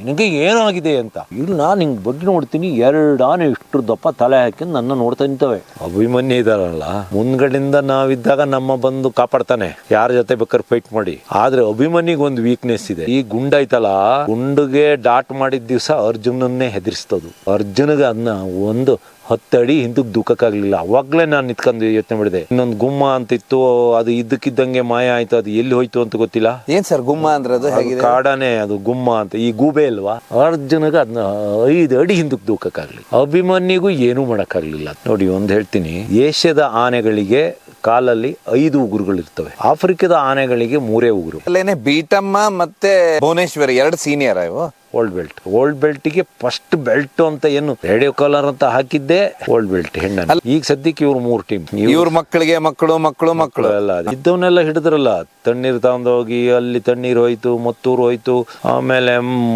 ನಿನಗೆ ಏನಾಗಿದೆ ಅಂತ. ಇಲ್ಲಿ ನಾನು ಹಿಂಗ್ ಬಗ್ಗೆ ನೋಡ್ತೀನಿ, 2 ಆನೆ ಇಷ್ಟು ದಪ್ಪ ತಲೆ ಹಾಕಿ ನನ್ನ ನೋಡ್ತಾ ನಿಂತವೆ. ಅಭಿಮನ್ಯು ಇದಾರಲ್ಲ, ಮುಂದ್ಗಡೆಯಿಂದ ನಾವಿದ್ದಾಗ ನಮ್ಮ ಬಂದು ಕಾಪಾಡ್ತಾನೆ, ಯಾರ ಜೊತೆ ಬೇಕಾದ್ರೆ ಫೈಟ್ ಮಾಡಿ. ಆದ್ರೆ ಅಭಿಮನ್ಯುಗೆ ಒಂದು ವೀಕ್ನೆಸ್ ಇದೆ. ಈ ಗುಂಡ ಐತಲ್ಲ, ಗುಂಡಿಗೆ ಡಾಟ್ ಮಾಡಿದ ದಿವಸ ಅರ್ಜುನನ್ನೇ ಹೆದರ್ಸ್ತದು. ಅರ್ಜುನ್ಗೆ ಅದನ್ನ ಒಂದು 10 ಅಡಿ ಹಿಂದಕ್ಕೆ ದೂಕಕ್ಕಾಗ್ಲಿಲ್ಲ. ಅವಾಗ್ಲೇ ನಾನು ನಿಂತ್ಕೊಂಡು ಯೋಚನೆ ಮಾಡಿದೆ. ಇನ್ನೊಂದು ಗುಮ್ಮ ಅಂತ ಇತ್ತು, ಅದು ಇದ್ದಕ್ಕಿದ್ದಂಗೆ ಮಾಯ ಆಯ್ತು. ಅದು ಎಲ್ಲಿ ಹೋಯ್ತು ಅಂತ ಗೊತ್ತಿಲ್ಲ. ಏನ್ ಸರ್ ಗುಮ್ಮ ಅಂದ್ರೆ? ಅದು ಕಾಡಾನೆ, ಅದು ಗುಮ್ಮ ಅಂತ. ಈ ಗೂಬೆ ಅಲ್ವಾ, ಅರ್ಜುನಗ ಅದನ್ನ 5 ಅಡಿ ಹಿಂದಕ್ಕೆ ದೂಕಕ್ಕಾಗ್ಲಿ. ಅಭಿಮನ್ಯುಗೂ ಏನೂ ಮಾಡಕ್ಕಾಗ್ಲಿಲ್ಲ. ನೋಡಿ, ಒಂದ್ ಹೇಳ್ತೀನಿ, ಏಷ್ಯಾದ ಆನೆಗಳಿಗೆ ಕಾಲಲ್ಲಿ 5 ಉಗುರುಗಳಿರ್ತವೆ. ಆಫ್ರಿಕಾದ ಆನೆಗಳಿಗೆ 3 ಉಗುರು. ಅಲ್ಲೇನೆ ಬೀಟಮ್ಮ ಮತ್ತೆ ಭುವನೇಶ್ವರಿ 2 ಸೀನಿಯರ್ ಇವು. ಓಲ್ಡ್ ಬೆಲ್ಟ್ಗೆ ಫಸ್ಟ್ ಬೆಲ್ಟ್ ಅಂತ ಏನು ರೇಡಿಯೋ ಕಾಲರ್ ಅಂತ ಹಾಕಿದ್ದೆ ಓಲ್ಡ್ ಬೆಲ್ಟ್ ಹೆಣ್ಣ. ಈಗ ಸದ್ಯಕ್ಕೆ ಇವ್ರು 3 ಟೀಮ್. ಇವ್ರ ಮಕ್ಕಳಿಗೆ ಮಕ್ಕಳು ಎಲ್ಲ ಇದ್ದವನ್ನೆಲ್ಲ ಹಿಡಿದ್ರಲ್ಲ. ತಣ್ಣೀರ್ ತಗೊಂಡೋಗಿ ಅಲ್ಲಿ ತಣ್ಣೀರ್ ಹೋಯ್ತು, ಮತ್ತೂರು ಹೋಯ್ತು, ಆಮೇಲೆ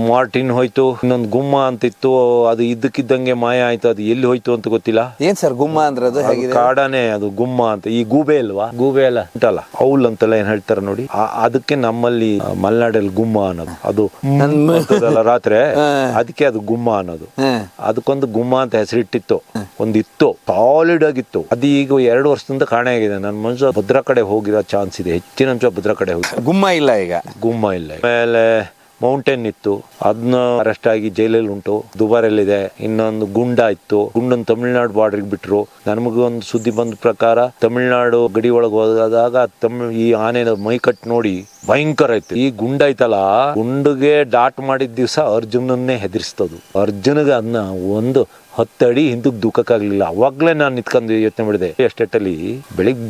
ಮಾರ್ಟಿನ್ ಹೋಯ್ತು, ಇನ್ನೊಂದು ಗುಮ್ಮ ಅಂತಿತ್ತು, ಅದು ಇದ್ದಕ್ಕಿದ್ದಂಗೆ ಮಾಯ ಆಯ್ತು. ಅದು ಎಲ್ಲಿ ಹೋಯ್ತು ಅಂತ ಗೊತ್ತಿಲ್ಲ. ಏನ್ ಸರ್ ಗುಮ್ಮ ಅಂದ್ರೆ? ಅದು ಕಾಡಾನೆ, ಅದು ಗುಮ್ಮ ಅಂತ. ಈ ಗೂಬೆ ಅಲ್ವಾ, ಗೂಬೆ ಎಲ್ಲ ಉಂಟಲ್ಲ, ಔಲ್ ಅಂತೆಲ್ಲ ಏನ್ ಹೇಳ್ತಾರ ನೋಡಿ, ಅದಕ್ಕೆ ನಮ್ಮಲ್ಲಿ ಮಲೆನಾಡಲ್ಲಿ ಗುಮ್ಮ ಅನ್ನೋದು. ಅದು ರಾತ್ರಿ, ಅದಕ್ಕೆ ಅದು ಗುಮ್ಮ ಅನ್ನೋದು. ಅದಕ್ಕೊಂದು ಗುಮ್ಮ ಅಂತ ಹೆಸರಿಟ್ಟಿತ್ತು. ಒಂದಿತ್ತು, ಸಾಲಿಡ್ ಆಗಿತ್ತು. ಅದು ಈಗ 2 ವರ್ಷದಿಂದ ಕಾಣೆ ಆಗಿದೆ. ನನ್ನ ಮನುಷ್ಯ ಭದ್ರಾ ಕಡೆ ಹೋಗಿರೋ ಚಾನ್ಸ್ ಇದೆ, ಹೆಚ್ಚಿನ ಅಂಶ ಭದ್ರಾ ಕಡೆ ಹೋಗಿ. ಗುಮ್ಮ ಇಲ್ಲ ಈಗ. ಆಮೇಲೆ ಮೌಂಟೇನ್ ಇತ್ತು, ಅದನ್ನ ಅರೆಸ್ಟ್ ಆಗಿ ಜೈಲಲ್ಲಿ ಉಂಟು. ದುಬಾರಲ್ಲಿದೆ. ಇನ್ನೊಂದು ಗುಂಡ ಇತ್ತು, ಗುಂಡನ್ ತಮಿಳ್ನಾಡು ಬಾರ್ಡರ್ಗೆ ಬಿಟ್ರು. ನಮಗೂ ಒಂದು ಸುದ್ದಿ ಬಂದ ಪ್ರಕಾರ ತಮಿಳ್ನಾಡು ಗಡಿ ಒಳಗೆ ಹೋದಾಗ ಈ ಆನೆನ ಮೈ ಕಟ್ ನೋಡಿ ಭಯಂಕರ ಇತ್ತು. ಈ ಗುಂಡ ಐತಲ್ಲ, ಗುಂಡಿಗೆ ಡಾಟ್ ಮಾಡಿದ ದಿವಸ ಅರ್ಜುನನ್ನೇ ಹೆದರ್ಸ್ತದು. ಅರ್ಜುನ್ಗೆ ಅದನ್ನ ಒಂದು 10 ಅಡಿ ಹಿಂದಕ್ಕೆ ದೂಕಕ್ಕಾಗ್ಲಿಲ್ಲ. ಅವಾಗ್ಲೇ ನಾನು ನಿಂತ್ಕೊಂಡು ಯೋಚನೆ ಮಾಡಿದೆ. ಎಸ್ಟೇಟಲ್ಲಿ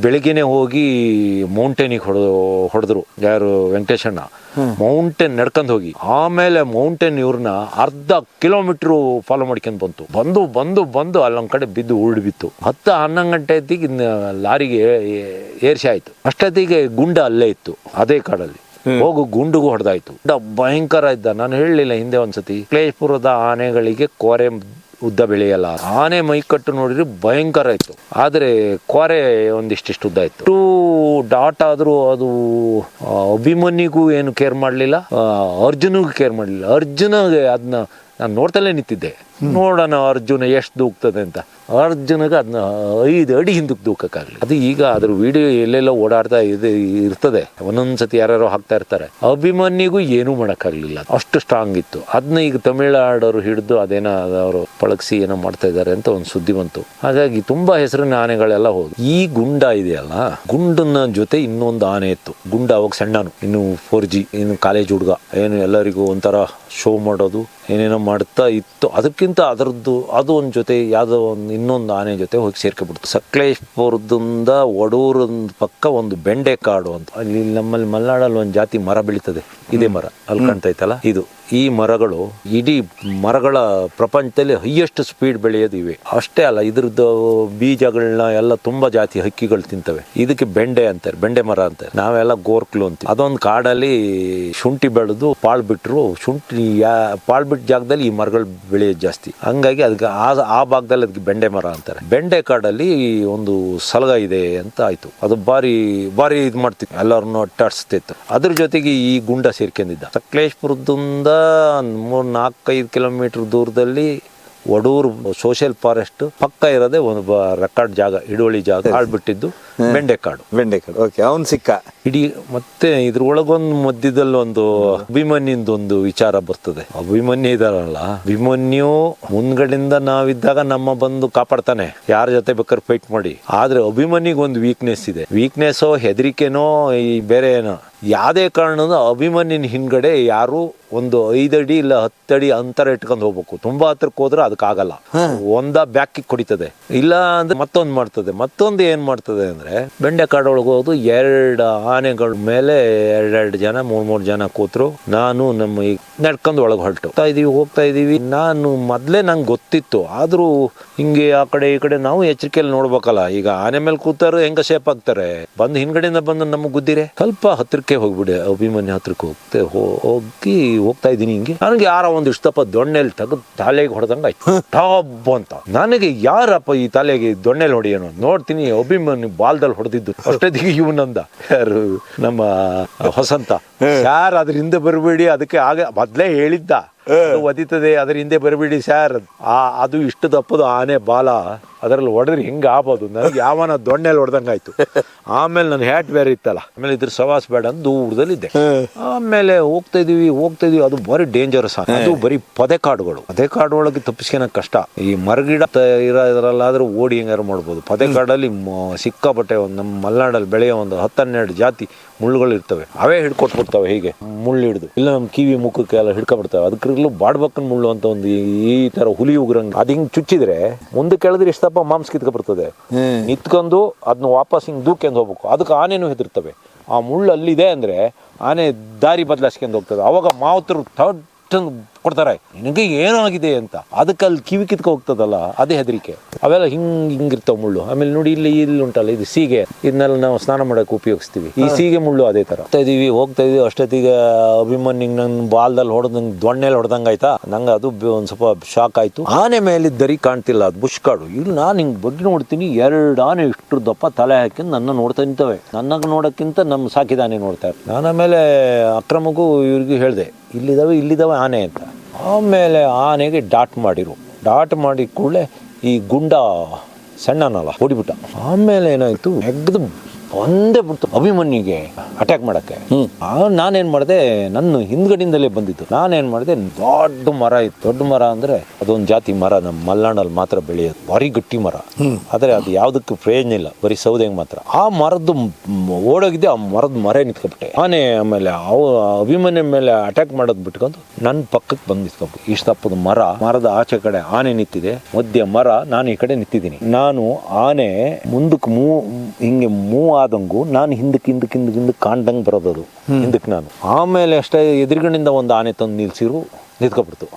ಬೆಳಿಗ್ಗೆನೆ ಹೋಗಿ ಮೌಂಟೇನಿಗೆ ಹೊಡೆದ್ರು ಯಾರು, ವೆಂಕಟೇಶಣ್ಣ. ಮೌಂಟೇನ್ ನಡ್ಕೊಂಡು ಹೋಗಿ, ಆಮೇಲೆ ಮೌಂಟೇನ್ ಇವ್ರನ್ನ ಅರ್ಧ ಕಿಲೋಮೀಟರ್ ಫಾಲೋ ಮಾಡ್ಕೊಂಡ್ ಬಂದು ಅಲ್ಲೊಂದ್ ಕಡೆ ಬಿದ್ದು ಬಿತ್ತು. 10-11 ಗಂಟೆ ಹೊತ್ತಿಗೆ ಲಾರಿಗೆ ಏರ್ಸಿ ಆಯ್ತು. ಅಷ್ಟೊತ್ತಿಗೆ ಗುಂಡ ಅಲ್ಲೇ ಇತ್ತು, ಅದೇ ಕಾಡಲ್ಲಿ. ಹೋಗು ಗುಂಡಿಗೂ ಹೊಡೆದಾಯ್ತು. ಭಯಂಕರ ಇದ್ದ. ನಾನು ಹೇಳಲಿಲ್ಲ ಹಿಂದೆ ಒಂದ್ಸತಿ, ಕ್ಲೇಶ್ಪುರದ ಆನೆಗಳಿಗೆ ಕೋರೆ ಉದ್ದ ಬೆಳೆಯಲ್ಲ. ಆನೆ ಮೈಕಟ್ಟು ನೋಡಿದ್ರೆ ಭಯಂಕರ ಇತ್ತು, ಆದ್ರೆ ಕೋರೆ ಒಂದಿಷ್ಟಿಷ್ಟು ಉದ್ದ ಇತ್ತು. ಡಾಟ್ ಆದ್ರೂ ಅದು ಅಭಿಮನ್ಯುಗೂ ಏನು ಕೇರ್ ಮಾಡ್ಲಿಲ್ಲ, ಅರ್ಜುನಿಗೂ ಕೇರ್ ಮಾಡ್ಲಿಲ್ಲ. ಅರ್ಜುನಿಗೆ ಅದನ್ನ ನಾನು ನೋಡ್ತಲೇ ನಿಂತಿದ್ದೆ, ನೋಡೋಣ ಅರ್ಜುನ ಎಷ್ಟು ದೂಕ್ತದೆ ಅಂತ. ಅರ್ಜುನಗೆ ಅದನ್ನ 5 ಅಡಿ ಹಿಂದಕ್ಕೆ ದೂಕಕ್ಕಾಗಲಿ. ಅದು ಈಗ ಅದ್ರ ವಿಡಿಯೋ ಎಲ್ಲೆಲ್ಲ ಓಡಾಡ್ತಾ ಇರ್ತದೆ, ಒಂದೊಂದ್ಸತಿ ಯಾರ್ಯಾರೋ ಹಾಕ್ತಾ ಇರ್ತಾರೆ. ಅಭಿಮನ್ಯುಗೂ ಏನೂ ಮಾಡೋಕ್ಕಾಗಲಿಲ್ಲ, ಅಷ್ಟು ಸ್ಟ್ರಾಂಗ್ ಇತ್ತು. ಅದನ್ನ ಈಗ ತಮಿಳ್ನಾಡವರು ಹಿಡಿದು ಅದೇನೋ ಅವರು ಪಳಗಿಸಿ ಏನೋ ಮಾಡ್ತಾ ಇದ್ದಾರೆ ಅಂತ ಒಂದು ಸುದ್ದಿ ಬಂತು. ಹಾಗಾಗಿ ತುಂಬಾ ಹೆಸರಿನ ಆನೆಗಳೆಲ್ಲ ಹೋಗಿ. ಈ ಗುಂಡ ಇದೆಯಲ್ಲ, ಗುಂಡನ ಜೊತೆ ಇನ್ನೊಂದು ಆನೆ ಇತ್ತು. ಗುಂಡ ಅವಾಗ ಸಣ್ಣನು, ಇನ್ನು 4G, ಇನ್ನು ಕಾಲೇಜ್ ಹುಡುಗ, ಏನು ಎಲ್ಲರಿಗೂ ಒಂಥರ ಶೋ ಮಾಡೋದು ಏನೇನೋ ಮಾಡ್ತಾ ಇತ್ತು. ಅದಕ್ಕಿಂತ ಅದರದ್ದು ಅದು ಒಂದು ಜೊತೆ ಯಾವುದೋ ಒಂದು ಇನ್ನೊಂದು ಆನೆ ಜೊತೆ ಹೋಗಿ ಸೇರ್ಕೊಬಿಡ್ತು. ಸಕಲೇಶ್ಪುರದಿಂದ ಒಡೂರ ಪಕ್ಕ ಒಂದು ಬೆಂಡೆ ಕಾಡು ಅಂತ, ಅಲ್ಲಿ ನಮ್ಮಲ್ಲಿ ಮಲೆನಾಡಲ್ಲಿ ಒಂದು ಜಾತಿ ಮರ ಬೆಳೀತದೆ, ಇದೇ ಮರ ಅಲ್ಲಿ ಕಾಣ್ತೈತಲ್ಲ ಇದು. ಈ ಮರಗಳು ಇಡೀ ಮರಗಳ ಪ್ರಪಂಚದಲ್ಲಿ ಹೈಯೆಸ್ಟ್ ಸ್ಪೀಡ್ ಬೆಳೆಯೋದು ಇವೆ. ಅಷ್ಟೇ ಅಲ್ಲ, ಇದ್ರದ್ದು ಬೀಜಗಳನ್ನ ಎಲ್ಲ ತುಂಬಾ ಜಾತಿ ಹಕ್ಕಿಗಳು ತಿಂತವೆ. ಇದಕ್ಕೆ ಬೆಂಡೆ ಅಂತಾರೆ, ಬೆಂಡೆ ಮರ ಅಂತಾರೆ. ನಾವೆಲ್ಲ ಗೋರ್ಕ್ಲು ಅಂತೀವಿ. ಅದೊಂದು ಕಾಡಲ್ಲಿ ಶುಂಠಿ ಬೆಳೆದು ಪಾಳ್ ಬಿಟ್ರು, ಶುಂಠಿ ಪಾಳ್ ಬಿಟ್ಟ ಜಾಗದಲ್ಲಿ ಈ ಮರಗಳು ಬೆಳೆಯೋದು ಜಾಸ್ತಿ. ಹಂಗಾಗಿ ಅದಕ್ಕೆ ಆ ಭಾಗದಲ್ಲಿ ಅದಕ್ಕೆ ಬೆಂಡೆ ಮರ ಅಂತಾರೆ. ಬೆಂಡೆ ಕಾಡಲ್ಲಿ ಒಂದು ಸಲಗ ಇದೆ ಅಂತ ಆಯ್ತು. ಅದು ಬಾರಿ ಇದು ಮಾಡ್ತಿತ್ತು, ಎಲ್ಲರನ್ನು ಅಟ್ಟಾಡಿಸ್ತಿತ್ತು. ಅದ್ರ ಜೊತೆಗೆ ಈ ಗುಂಡ ಸೇರ್ಕೊಂಡಿದ್ದ. ಸಕಲೇಶ್ಪುರದಿಂದ 3-4-5 ಕಿಲೋಮೀಟರ್ ದೂರದಲ್ಲಿ ಒಡೂರು ಸೋಷಿಯಲ್ ಫಾರೆಸ್ಟ್ ಪಕ್ಕ ಇರೋದೇ ಒಂದು ರೆಕಾರ್ಡ್ ಜಾಗ, ಹಿಡುವಳಿ ಜಾಗ ಆಳ್ಬಿಟ್ಟಿದ್ದು ಬೆಂಡೆಕಾಡು. ಓಕೆ, ಅವನ್ ಸಿಕ್ಕ ಇಡೀ. ಮತ್ತೆ ಇದ್ರೊಳಗೊಂದು ಮಧ್ಯದಲ್ಲಿ ಒಂದು ಅಭಿಮನ್ಯುದೊಂದು ವಿಚಾರ ಬರ್ತದೆ. ಅಭಿಮನ್ಯು ಇದಾರಲ್ಲ, ಅಭಿಮನ್ಯು ಮುಂದ್ಗಡೆಯಿಂದ ನಾವಿದ್ದಾಗ ನಮ್ಮ ಬಂದು ಕಾಪಾಡ್ತಾನೆ, ಯಾರ ಜೊತೆ ಬೇಕಾದ್ರೆ ಫೈಟ್ ಮಾಡಿ. ಆದ್ರೆ ಅಭಿಮನ್ಯುಗೆ ಒಂದು ವೀಕ್ನೆಸ್ ಇದೆ. ವೀಕ್ನೆಸ್ಸೋ ಹೆದರಿಕೆನೋ ಈ ಬೇರೆ ಏನೋ, ಯಾವ್ದೇ ಕಾರಣದ ಅಭಿಮನ್ಯುನ ಹಿಂದ್ಗಡೆ ಯಾರು ಒಂದು 5 ಅಡಿ ಇಲ್ಲ 10 ಅಡಿ ಅಂತರ ಇಟ್ಕೊಂಡು ಹೋಗ್ಬೇಕು. ತುಂಬಾ ಹತ್ರಕ್ಕೆ ಹೋದ್ರೆ ಅದಕ್ಕಾಗಲ್ಲ. ಒಂದ ಬ್ಯಾಕ್ ಕೊಡಿತದೆ, ಇಲ್ಲ ಅಂದ್ರೆ ಮತ್ತೊಂದು ಮಾಡ್ತದೆ. ಮತ್ತೊಂದು ಏನ್ ಮಾಡ್ತದೆ ಅಂದ್ರೆ, ಬೆಂಡೆಕಾಡೊಳಗೆ ಹೋದು 2 ಆನೆಗಳ ಮೇಲೆ 2 ಜನ 3 ಜನ ಕೂತ್ರು. ನಾನು ನಮ್ಮ ನಡ್ಕೊಂಡು ಒಳಗೆ ಹೋಗ್ತಾ ಇದೀವಿ. ನಾನು ಮೊದ್ಲೇ ನಂಗೆ ಗೊತ್ತಿತ್ತು, ಆದ್ರೂ ಹಿಂಗೆ ಆ ಕಡೆ ಈ ಕಡೆ ನಾವು ಎಚ್ಚರಿಕೆಯಲ್ಲಿ ನೋಡ್ಬೇಕಲ್ಲ. ಈಗ ಆನೆ ಮೇಲೆ ಕೂತಾರು ಹೆಂಗ ಶೇಪ್ ಆಗ್ತಾರೆ, ಬಂದು ಹಿಂದ್ಗಡೆಯಿಂದ ಬಂದು ನಮಗ್ ಗುದ್ದಿರೆ ಸ್ವಲ್ಪ ಹತ್ರಕ್ಕೆ ಹೋಗ್ಬಿಡಿ. ಅಭಿಮನ್ಯು ಹತ್ರಕ್ಕೆ ಹೋಗ್ತಾ ಇದ್ದೀನಿ. ಹಿಂಗೆ ನನಗೆ ಯಾರ ಒಂದು ಇಷ್ಟಪ್ಪ ದೊಣ್ಣೆಲ್ ತೆಗೆದು ತಲೆಗೆ ಹೊಡೆದಂಗ ಆಯ್ತು, ಟಾಬ್ ಅಂತ. ನನಗೆ ಯಾರಪ್ಪ ಈ ತಲೆಗೆ ದೊಣ್ಣೆಲ್ ಹೊಡೆಯೋನು ನೋಡ್ತೀನಿ, ಅಭಿಮನ್ಯು ಬಾಲ್ದಲ್ಲಿ ಹೊಡೆದಿದ್ದು. ಅಷ್ಟೊತ್ತಿಗೆ ಇವನಂದ, ಯಾರು ನಮ್ಮ ಹೊಸಂತ, ಯಾರು ಅದ್ರ ಹಿಂದೆ ಬರಬೇಡಿ, ಅದಕ್ಕೆ ಆಗ ಮೊದ್ಲೇ ಹೇಳಿದ್ದ. ಅದು ಒದಿತದೆ, ಅದ್ರ ಹಿಂದೆ ಬರಬೇಡಿ ಸರ್. ಅದು ಇಷ್ಟು ದಪ್ಪದು ಆನೆ ಬಾಲ, ಅದರಲ್ಲಿ ಹೊಡೆದ್ರೆ ಹಿಂಗೆ ಆಗ್ಬೋದು. ನನಗೆ ಯಾವನ ದೊಣ್ಣೆಲ್ಲಿ ಹೊಡೆದಂಗಾಯ್ತು. ಆಮೇಲೆ ನನ್ನ ಹ್ಯಾಟ್ ಬೇರೆ ಇತ್ತಲ್ಲ, ಆಮೇಲೆ ಇದ್ರ ಸವಾಸ ಬೇಡ ಅಂತ ದೂರದಲ್ಲಿದ್ದೆ. ಆಮೇಲೆ ಹೋಗ್ತಾ ಇದೀವಿ, ಅದು ಬರೀ ಡೇಂಜರಸ್. ಅದು ಬರೀ ಪೊದೆಕಾಡು ಒಳಗೆ ತಪ್ಪಿಸ್ಕೊಳಕ್ ಕಷ್ಟ. ಈ ಮರಗಿಡ ಇರೋದ್ರಲ್ಲಾದ್ರೂ ಓಡಿ ಹೆಂಗಾರು ಮಾಡ್ಬೋದು. ಪೊದೆಕಾಡಲ್ಲಿ ಸಿಕ್ಕಾಪಟ್ಟೆ ನಮ್ಮ ಮಲೆನಾಡಲ್ಲಿ ಬೆಳೆಯೋ ಒಂದು 10-12 ಜಾತಿ ಮುಳ್ಳುಗಳು ಇರ್ತವೆ. ಅವೇ ಹಿಡ್ಕೊಟ್ಬಿಡ್ತಾವೆ ಹೀಗೆ ಮುಳ್ಳು ಹಿಡಿದು, ಇಲ್ಲ ನಮ್ಮ ಕಿವಿ ಮುಖಕ್ಕೆ ಎಲ್ಲ ಹಿಡ್ಕೊಬಿಡ್ತಾವೆ. ಅದಕ್ಕಿರ್ಲು ಬಾಡ್ಬಕ್ಕನ್ ಮುಳ್ಳು ಅಂತ ಒಂದು ಈ ತರ ಹುಲಿ ಉಗ್ರಂಗ್, ಅದು ಹಿಂಗ್ ಚುಚ್ಚಿದ್ರೆ ಮುಂದೆ ಕೆಳದ್ರೆ ಎಷ್ಟಪ್ಪ ಮಾಂಸ ಕಿತ್ಕೊಬರ್ತದೆ. ನಿತ್ಕೊಂಡು ಅದನ್ನ ವಾಪಸ್ ಹಿಂಗ್ ದೂಕ್ಕೊಂಡು ಹೋಗ್ಬೇಕು. ಅದಕ್ಕೆ ಆನೆನೂ ಹೆದರ್ತವೆ. ಆ ಮುಳ್ಳು ಅಲ್ಲಿದೆ ಅಂದ್ರೆ ಆನೆ ದಾರಿ ಬದಲಾಯಿಸ್ಕೊಂಡು ಹೋಗ್ತದೆ. ಅವಾಗ ಮಾವತರು ಕೊಡ್ತಾರೆ, ನಿನಗೆ ಏನಾಗಿದೆ ಅಂತ. ಅದಕ್ಕೆ ಅಲ್ಲಿ ಕಿವಿ ಕಿತ್ಕೊ ಹೋಗ್ತದಲ್ಲ, ಅದೇ ಹೆದರಿಕೆ. ಅವೆಲ್ಲ ಹಿಂಗಿರ್ತಾವ ಮುಳ್ಳು. ಆಮೇಲೆ ನೋಡಿ ಇಲ್ಲಿ ಉಂಟಲ್ಲ, ಇದು ಸೀಗೆ, ಇದನ್ನೆಲ್ಲ ನಾವು ಸ್ನಾನ ಮಾಡಕ್ಕೆ ಉಪಯೋಗಿಸ್ತೀವಿ. ಈ ಸೀಗೆ ಮುಳ್ಳು ಅದೇ ತರ. ಹೋಗ್ತಾ ಇದೀವಿ ಅಷ್ಟೊತ್ತಿಗೆ ಅಭಿಮನ್ಯು ನನ್ನ ಬಾಲ್ದಲ್ಲಿ ಹೊಡೆದ್, ನಂಗೆ ದೊಣ್ಣೆಲ್ಲಿ ಹೊಡೆದಂಗೆ ಆಯ್ತಾ. ನಂಗೆ ಅದು ಒಂದ್ ಸ್ವಲ್ಪ ಶಾಕ್ ಆಯ್ತು. ಆನೆ ಮೇಲಿದ್ದರಿ ಕಾಣ್ತಿಲ್ಲ, ಅದು ಬುಷ್ ಕಾಡು. ಇಲ್ಲಿ ನಾನು ಹಿಂಗ್ ಬಗ್ಗೆ ನೋಡ್ತೀನಿ, 2 ಆನೆ ಇಷ್ಟು ದಪ್ಪ ತಲೆ ಹಾಕಿ ನನ್ನ ನೋಡ್ತಾ ನಿಂತವೆ. ನನಗೆ ನೋಡೋಕ್ಕಿಂತ ನಮ್ಮ ಸಾಕಿದಾನೆ ನೋಡ್ತಾ ಇರ್ತಾರೆ. ನಾನು ಆಮೇಲೆ ಅಕ್ರಮಗೂ ಇವ್ರಿಗೂ ಹೇಳಿದೆ, ಇಲ್ಲಿದ್ದಾವೆ ಆನೆ ಅಂತ. ಆಮೇಲೆ ಆನೆಗೆ ಡಾಟ್ ಮಾಡಿ ಕೂಡಲೇ ಈ ಗುಂಡ ಸಣ್ಣನಲ್ಲ ಹೊಡಿಬಿಟ್ಟ. ಆಮೇಲೆ ಏನಾಯ್ತು, ಎಗ್ದು ಒಂದೇ ಬಿಡ್ತು ಅಭಿಮನ್ಯುಗೆ ಅಟ್ಯಾಕ್ ಮಾಡಕ್ಕೆ. ನಾನೇನ್ ಮಾಡಿದೆ, ನನ್ನ ಹಿಂದ್ಗಡೆಯಿಂದಲೇ ಬಂದಿತ್ತು. ನಾನೇನ್ ಮಾಡಿದೆ, ದೊಡ್ಡ ಮರ ಇತ್ತು. ದೊಡ್ಡ ಮರ ಅಂದ್ರೆ ಅದೊಂದು ಜಾತಿ ಮರ, ನಮ್ಮ ಮಲೆನಾಡಲ್ಲಿ ಮಾತ್ರ ಬೆಳೆಯೋದು, ಭಾರಿ ಗಟ್ಟಿ ಮರ. ಆದ್ರೆ ಅದು ಯಾವ್ದಕ್ಕೂ ಪ್ರಯೋಜನ ಇಲ್ಲ, ಬರೀ ಸೌದೆಗೆ ಮಾತ್ರ. ಆ ಮರದ್ದು ಓಡೋಗಿದ್ದೆ, ಆ ಮರದ ಮರ ನಿಂತ್ಕೊಬಿಟ್ಟೆ. ಆನೆ ಆಮೇಲೆ ಅಭಿಮನ್ಯು ಮೇಲೆ ಅಟ್ಯಾಕ್ ಮಾಡೋದು ಬಿಟ್ಕೊಂಡು ನನ್ನ ಪಕ್ಕಕ್ಕೆ ಬಂದು ನಿಂತ್ಕೊಬಿಟ್ಟು. ಇಷ್ಟಪ್ಪದ ಮರದ ಆಚೆ ಕಡೆ ಆನೆ ನಿಂತಿದೆ, ಮಧ್ಯ ಮರ, ನಾನು ಈ ಕಡೆ ನಿಂತಿದ್ದೀನಿ. ನಾನು ಆನೆ ಮುಂದಕ್ಕೆ ಹಿಂಗೆ ಮೂವ್ ಆದಂಗು ನಾನು ಹಿಂದಕ್ಕೆ ಕಾಣ್ದಂಗೆ ಬರೋದದು ಹಿಂದಕ್ಕೆ ನಾನು. ಆಮೇಲೆ ಅಷ್ಟೇ ಎದುರುಗಣಿಂದ ಒಂದು ಆನೆ ತಂದು ನಿಂತ್ಕೊಬಿಡ್ತು.